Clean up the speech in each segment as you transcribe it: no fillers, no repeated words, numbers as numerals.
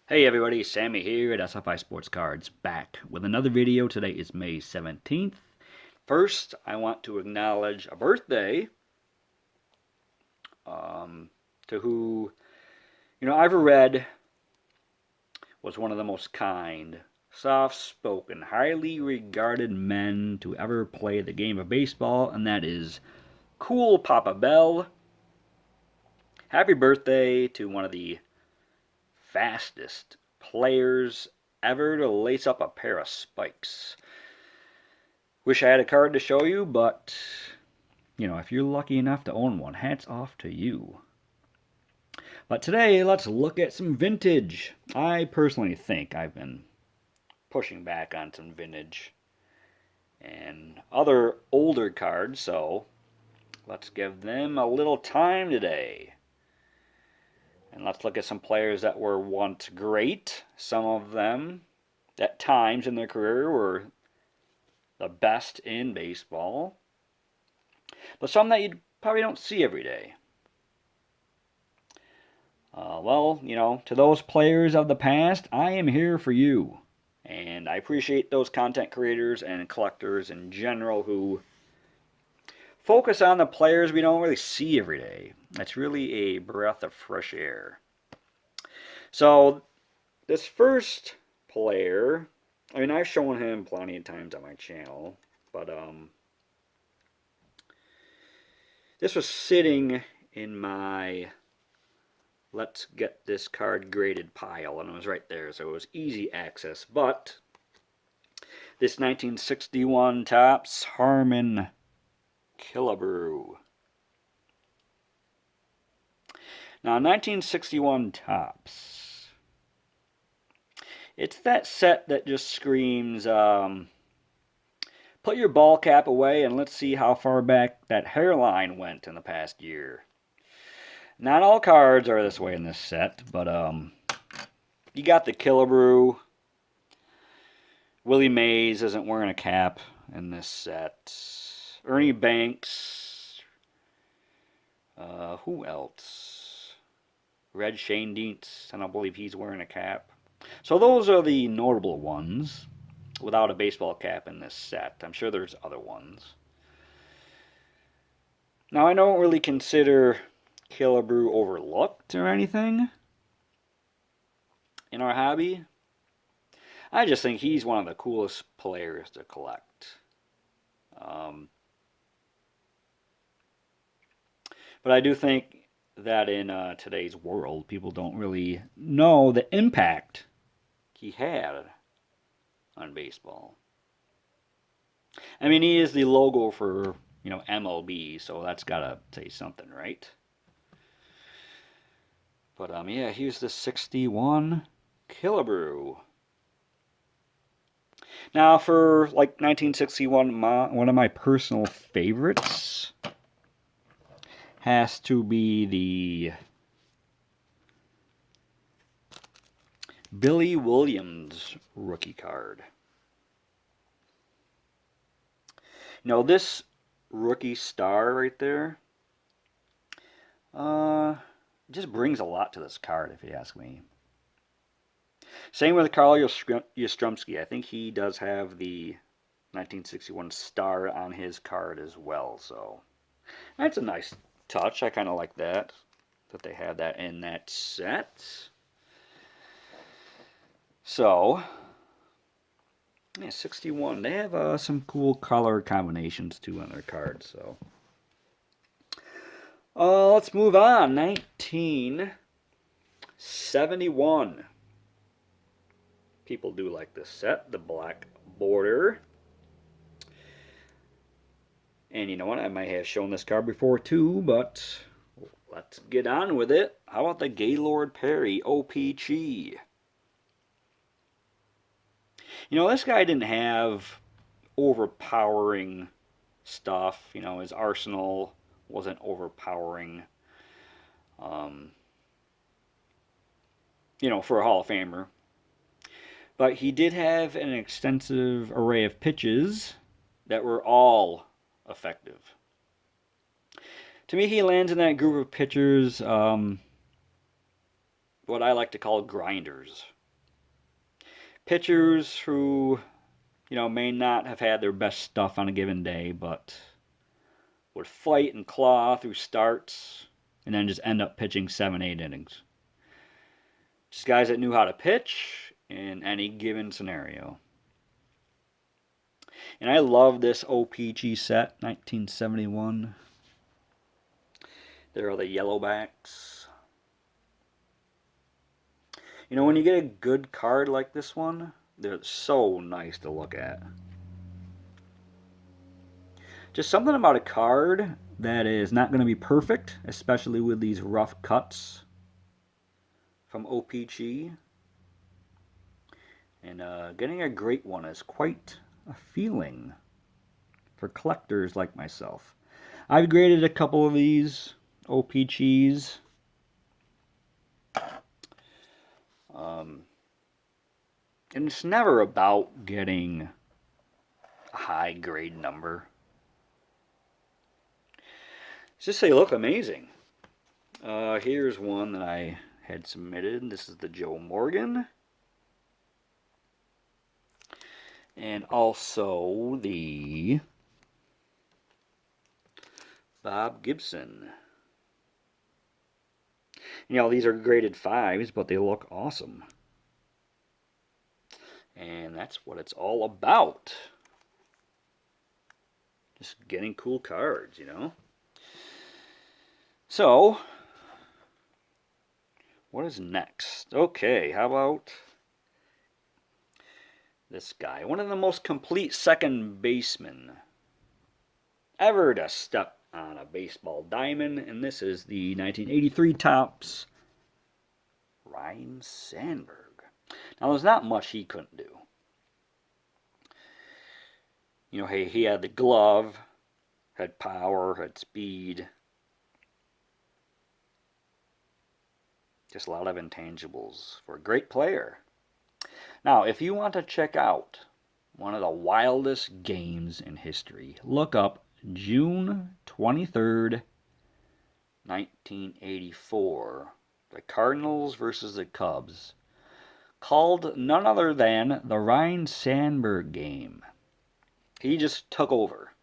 Hey everybody, Sammy here at SFI Sports Cards, back with another video. Today is May 17th. First, I want to acknowledge a birthday to who, I've read was one of the most kind, soft-spoken, highly regarded men to ever play the game of baseball, and that is Cool Papa Bell. Happy birthday to one of the fastest players ever to lace up a pair of spikes. Wish I had a card to show you, but, if you're lucky enough to own one, hats off to you. But today, let's look at some vintage. I personally think I've been pushing back on some vintage and other older cards, so let's give them a little time today. And let's look at some players that were once great. Some of them, at times in their career, were the best in baseball. But some that you probably don't see every day. To those players of the past, I am here for you. And I appreciate those content creators and collectors in general who focus on the players we don't really see every day. That's really a breath of fresh air. So, this first player, I've shown him plenty of times on my channel, but this was sitting in my let's get this card graded pile, and it was right there, so it was easy access. But this 1961 Topps Harmon Killebrew. Now, 1961 Topps, it's that set that just screams, put your ball cap away and let's see how far back that hairline went in the past year. Not all cards are this way in this set, but you got the Killebrew. Willie Mays isn't wearing a cap in this set. Ernie Banks. Who else? Red Shane Dietz. I don't believe he's wearing a cap. So those are the notable ones without a baseball cap in this set. I'm sure there's other ones. Now, I don't really consider Killebrew overlooked or anything in our hobby. I just think he's one of the coolest players to collect. But I do think that in today's world, people don't really know the impact he had on baseball. He is the logo for, MLB, so that's got to say something, right? But, yeah, here's the 61 Killebrew. Now, for, 1961, one of my personal favorites has to be the Billy Williams rookie card. This rookie star right there, just brings a lot to this card, if you ask me. Same with Carl Yastrzemski. I think he does have the 1961 star on his card as well. So that's a nice touch. I kind of like that they had that in that set. So, yeah, 61. They have some cool color combinations too on their cards. So, let's move on. 1971. People do like this set, the black border. And you know what? I might have shown this card before too, but let's get on with it. How about the Gaylord Perry OPC? This guy didn't have overpowering stuff. His arsenal wasn't overpowering. For a Hall of Famer. But he did have an extensive array of pitches that were all effective. To me, he lands in that group of pitchers, what I like to call grinders. pitchers who, may not have had their best stuff on a given day, but would fight and claw through starts and then just end up pitching 7-8 innings. Just guys that knew how to pitch in any given scenario. And I love this OPG set, 1971. There are the Yellowbacks. When you get a good card like this one, they're so nice to look at. Just something about a card that is not going to be perfect, especially with these rough cuts from OPG. And getting a great one is quite a feeling for collectors like myself. I've graded a couple of these OPGs. And it's never about getting a high grade number. It's just they look amazing. Here's one that I had submitted. This is the Joe Morgan. And also the Bob Gibson. These are graded 5s, but they look awesome. And that's what it's all about. Just getting cool cards, So, what is next? Okay, how about this guy? One of the most complete second basemen ever to step on a baseball diamond, and this is the 1983 Topps Ryne Sandberg. Now, there's not much he couldn't do. He had the glove, had power, had speed. Just a lot of intangibles for a great player. Now, if you want to check out one of the wildest games in history, look up June 23rd, 1984. The Cardinals versus the Cubs. Called none other than the Ryne Sandberg game. He just took over.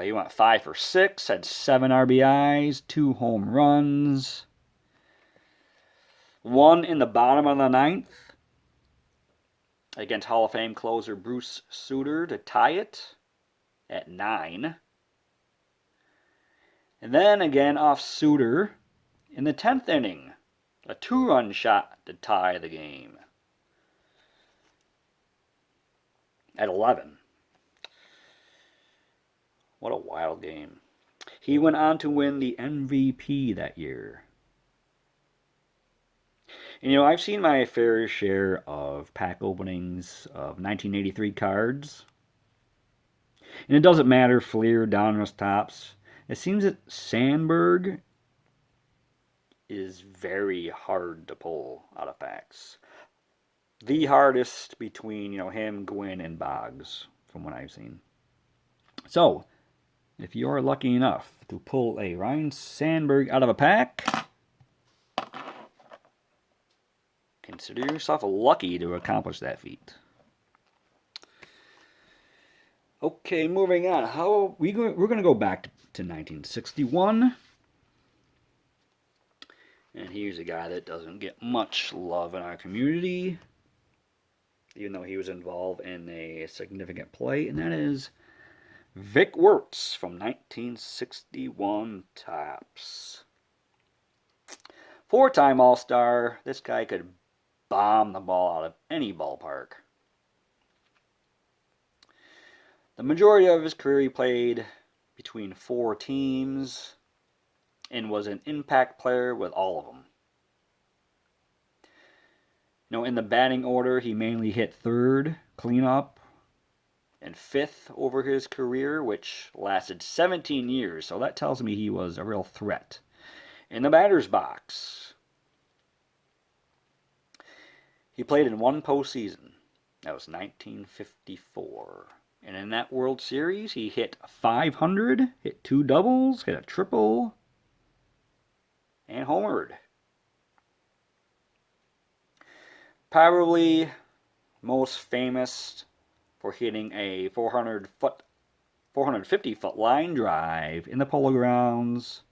He went 5 for 6, had 7 RBIs, 2 home runs. One in the bottom of the 9th against Hall of Fame closer Bruce Sutter to tie it at 9. And then again off Sutter in the 10th inning. A 2-run shot to tie the game at 11. What a wild game. He went on to win the MVP that year. And I've seen my fair share of pack openings of 1983 cards. And it doesn't matter, Fleer, Donruss, Topps. It seems that Sandberg is very hard to pull out of packs. The hardest between, him, Gwynn, and Boggs, from what I've seen. So, if you're lucky enough to pull a Ryne Sandberg out of a pack, consider yourself lucky to accomplish that feat. Okay, moving on. We're going to go back to 1961. And here's a guy that doesn't get much love in our community, even though he was involved in a significant play, and that is Vic Wertz from 1961 Topps. 4-time All-Star. This guy could bomb the ball out of any ballpark. The majority of his career he played between 4 teams and was an impact player with all of them. In the batting order, he mainly hit 3rd, cleanup, and 5th over his career, which lasted 17 years. So that tells me he was a real threat. In the batter's box, he played in 1 postseason. That was 1954. And in that World Series, he hit 500, hit 2 doubles, hit a triple, and homered. Probably most famous for hitting a 450-foot line drive in the Polo Grounds,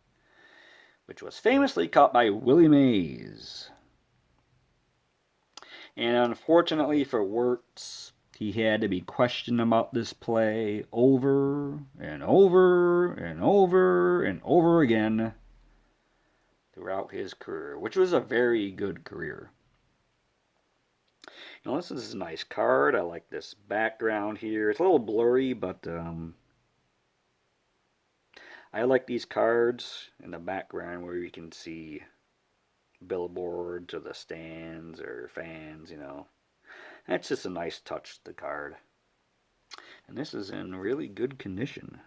which was famously caught by Willie Mays. And unfortunately for Wirtz, he had to be questioned about this play over and over and over and over again throughout his career, which was a very good career. You know, this is a nice card. I like this background here. It's a little blurry, but I like these cards in the background where you can see billboards or the stands or fans, you know. That's just a nice touch to the card. And this is in really good condition.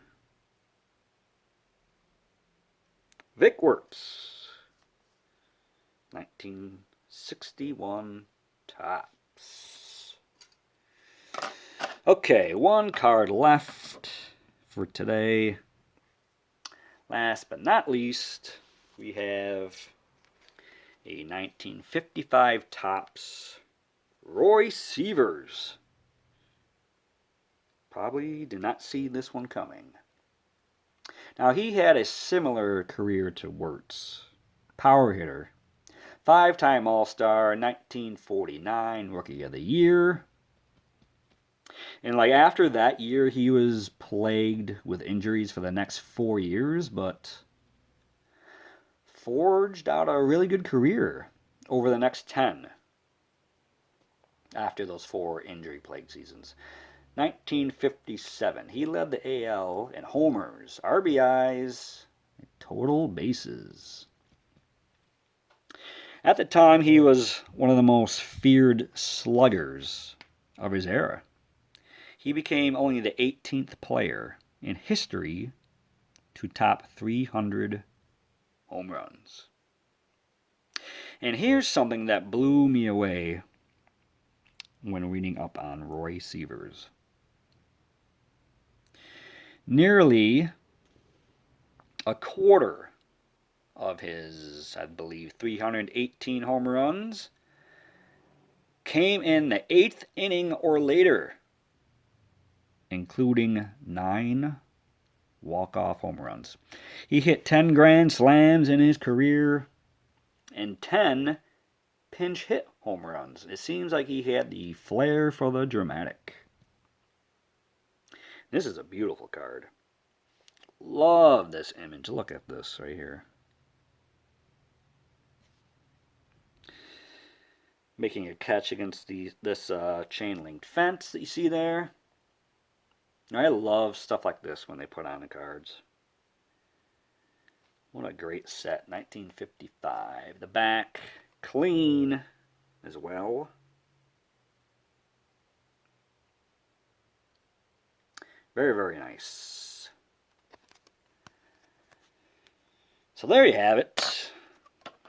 Vic Wirtz, 1961 Topps. Okay, one card left for today. Last but not least, we have a 1955 Topps Roy Sievers. Probably did not see this one coming. Now, he had a similar career to Wirtz. Power hitter. 5-time All-Star, 1949 Rookie of the Year. And like after that year, he was plagued with injuries for the next 4 years, but forged out a really good career over the next 10 after those 4 injury-plagued seasons. 1957, he led the AL in homers, RBIs, and total bases. At the time, he was one of the most feared sluggers of his era. He became only the 18th player in history to top 300 home runs. And here's something that blew me away when reading up on Roy Sievers. Nearly a quarter of his, I believe, 318 home runs came in the 8th inning or later, including 9 walk-off home runs. He hit 10 grand slams in his career and 10 pinch hit home runs. It seems like he had the flair for the dramatic. This is a beautiful card. Love this image. Look at this right here. Making a catch against this chain-linked fence that you see there. I love stuff like this when they put on the cards. What a great set. 1955. The back, clean as well. Very, very nice. So there you have it.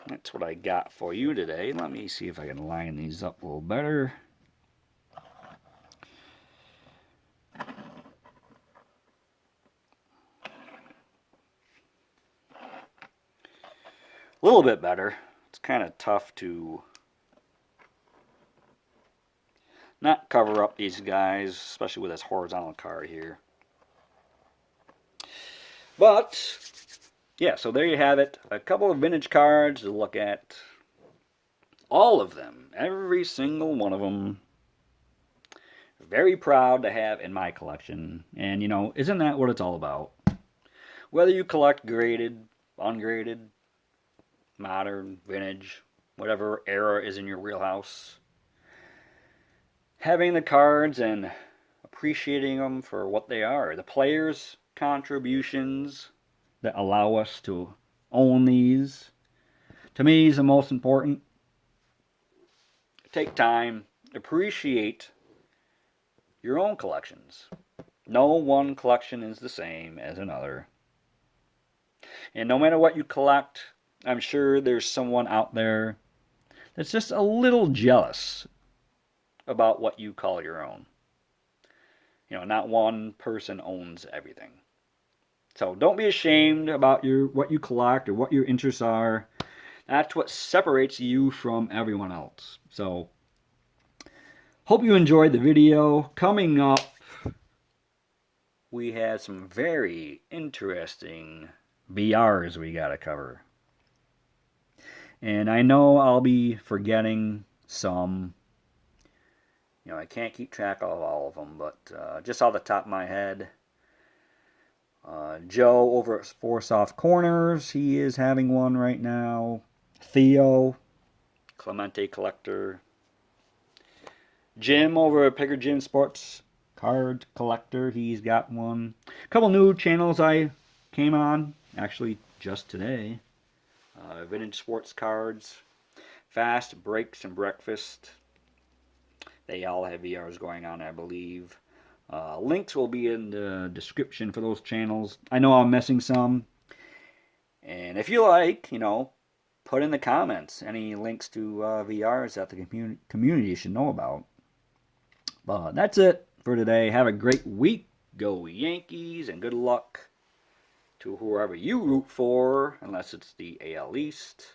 That's what I got for you today. Let me see if I can line these up a little better. A little bit better. It's kind of tough to not cover up these guys, especially with this horizontal card here. But yeah, so there you have it. A couple of vintage cards to look at. All of them. Every single one of them. Very proud to have in my collection. And, you know, isn't that what it's all about? Whether you collect graded, ungraded, modern, vintage, whatever era is in your wheelhouse. Having the cards and appreciating them for what they are. The players' contributions that allow us to own these, to me, is the most important. Take time, appreciate your own collections. No one collection is the same as another. And no matter what you collect, I'm sure there's someone out there that's just a little jealous about what you call your own. You know, not one person owns everything. So don't be ashamed about what you collect or what your interests are. That's what separates you from everyone else. So Hope you enjoyed the video. Coming up, we had some very interesting VRs we got to cover. And I know I'll be forgetting some. You know, I can't keep track of all of them, but just off the top of my head, Joe over at Four Soft Corners, he is having one right now. Theo, Clemente Collector. Jim over at Picker Jim Sports Card Collector, he's got one. A couple new channels I came on, actually just today. Vintage Sports Cards, Fast Breaks and Breakfast. They all have VRs going on, I believe. Links will be in the description for those channels. I know I'm missing some. And if you like, you know, put in the comments any links to VRs that the community should know about. But that's it for today. Have a great week. Go Yankees, and good luck to whoever you root for, unless it's the AL East.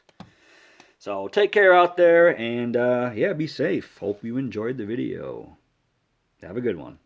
So take care out there, and yeah, be safe. Hope you enjoyed the video. Have a good one.